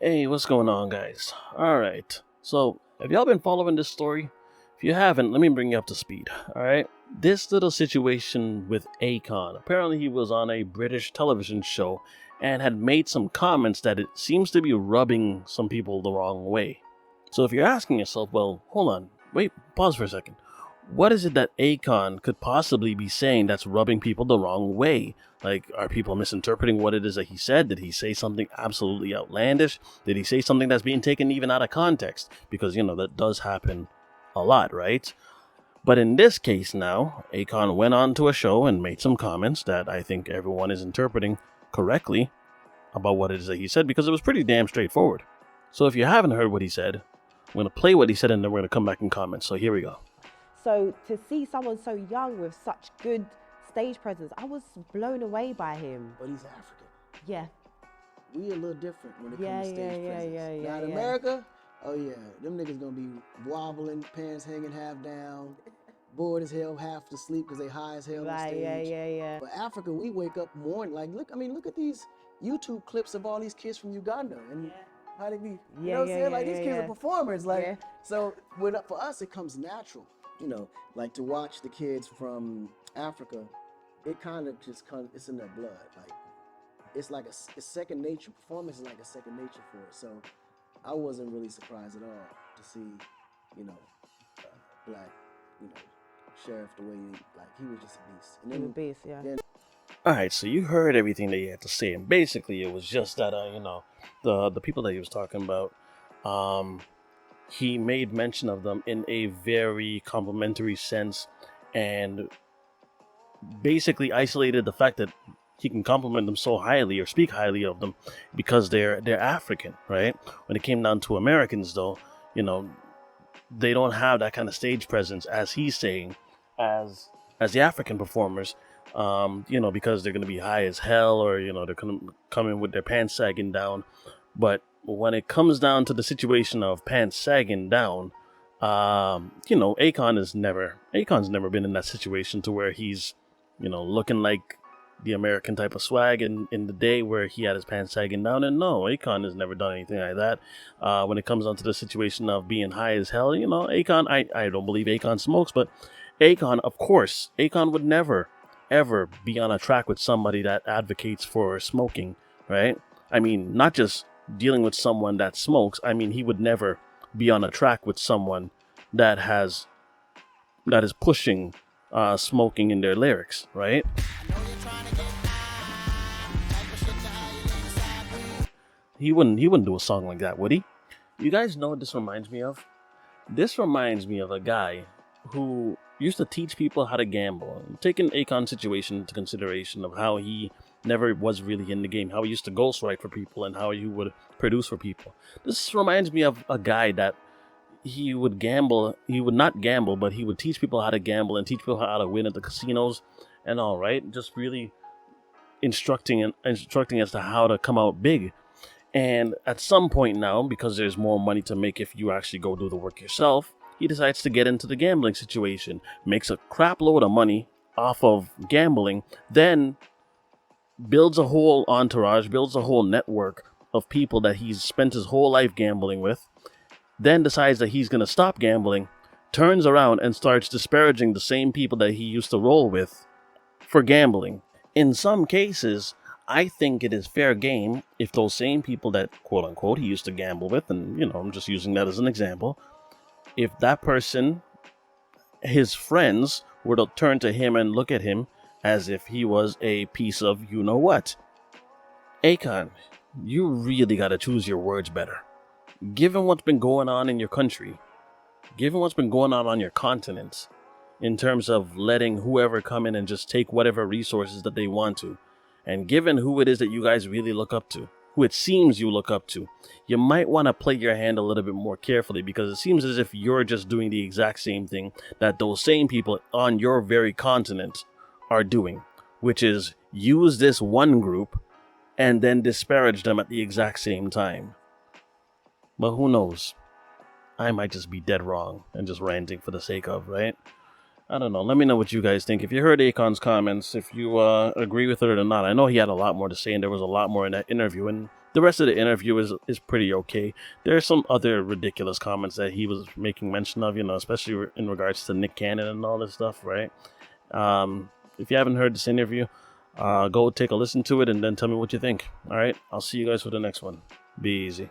Hey, what's going on, guys? Alright, so have y'all been following this story? If you haven't, let me bring you up to speed, alright? This little situation with Akon. Apparently, he was on a British television show and had made some comments that it seems to be rubbing some people the wrong way. So if you're asking yourself, well, hold on, wait, pause for a second. What is it that Akon could possibly be saying that's rubbing people the wrong way? Like, are people misinterpreting what it is that he said? Did he say something absolutely outlandish? Did he say something that's being taken even out of context? Because, that does happen a lot, right? But in this case now, Akon went on to a show and made some comments that I think everyone is interpreting correctly about what it is that he said because it was pretty damn straightforward. So if you haven't heard what he said, I'm going to play what he said and then we're going to come back and comment. So here we go. So to see someone so young with such good stage presence, I was blown away by him. But he's African. Yeah. We a little different when it Yeah, comes to yeah, stage yeah, presence. yeah, Now in yeah. America, oh yeah, them niggas gonna be wobbling, pants hanging half down, bored as hell, half to sleep because they high as hell on Right, stage. yeah. But Africa, we wake up morning like look at these YouTube clips of all these kids from Uganda and how they be, you know what I'm saying? Like these kids are performers. Like so for us it comes natural. Like to watch the kids from Africa, it kind of just comes, it's in their blood. Like, it's like it's second nature. Performance is like a second nature for it. So I wasn't really surprised at all to see, black, sheriff the way he was just a beast. And He was a beast, yeah. Alright, so you heard everything that he had to say, and basically it was just that, the people that he was talking about, he made mention of them in a very complimentary sense, and basically isolated the fact that he can compliment them so highly or speak highly of them because they're African, right? When it came down to Americans, though, they don't have that kind of stage presence, as he's saying, as the African performers, because they're going to be high as hell, or they're going to come in with their pants sagging down. But when it comes down to the situation of pants sagging down, Akon's never been in that situation to where he's, looking like the American type of swag in the day where he had his pants sagging down. And no, Akon has never done anything like that. When it comes down to the situation of being high as hell, Akon, I don't believe Akon smokes, but Akon, of course, Akon would never, ever be on a track with somebody that advocates for smoking, right? I mean, not just dealing with someone that smokes. I mean, he would never be on a track with someone that is pushing smoking in their lyrics, right? He wouldn't do a song like that, would he? You guys know what this reminds me of? This reminds me of a guy who used to teach people how to gamble. Taking Akon's situation into consideration of how he never was really in the game, how he used to ghostwrite for people and how he would produce for people. This reminds me of a guy that he would gamble. He would not gamble, but he would teach people how to gamble and teach people how to win at the casinos and all, right? Just really instructing as to how to come out big. And at some point now, because there's more money to make if you actually go do the work yourself, he decides to get into the gambling situation, makes a crap load of money off of gambling, then builds a whole entourage, builds a whole network of people that he's spent his whole life gambling with, then decides that he's going to stop gambling, turns around and starts disparaging the same people that he used to roll with for gambling. In some cases, I think it is fair game if those same people that, quote unquote, he used to gamble with, and, I'm just using that as an example, if that person, his friends, were to turn to him and look at him as if he was a piece of you-know-what. Akon, you really gotta choose your words better. Given what's been going on in your country, given what's been going on your continent, in terms of letting whoever come in and just take whatever resources that they want to, and given who it is that you guys really look up to, who it seems you look up to, you might want to play your hand a little bit more carefully, because it seems as if you're just doing the exact same thing that those same people on your very continent are doing, which is use this one group and then disparage them at the exact same time. But who knows? I might just be dead wrong and just ranting for the sake of, right? I don't know. Let me know what you guys think. If you heard Akon's comments, if you agree with it or not. I know he had a lot more to say, and there was a lot more in that interview. And The rest of the interview is pretty okay. There are some other ridiculous comments that he was making mention of, especially in regards to Nick Cannon and all this stuff, right? If you haven't heard this interview, go take a listen to it and then tell me what you think. All right, I'll see you guys for the next one. Be easy.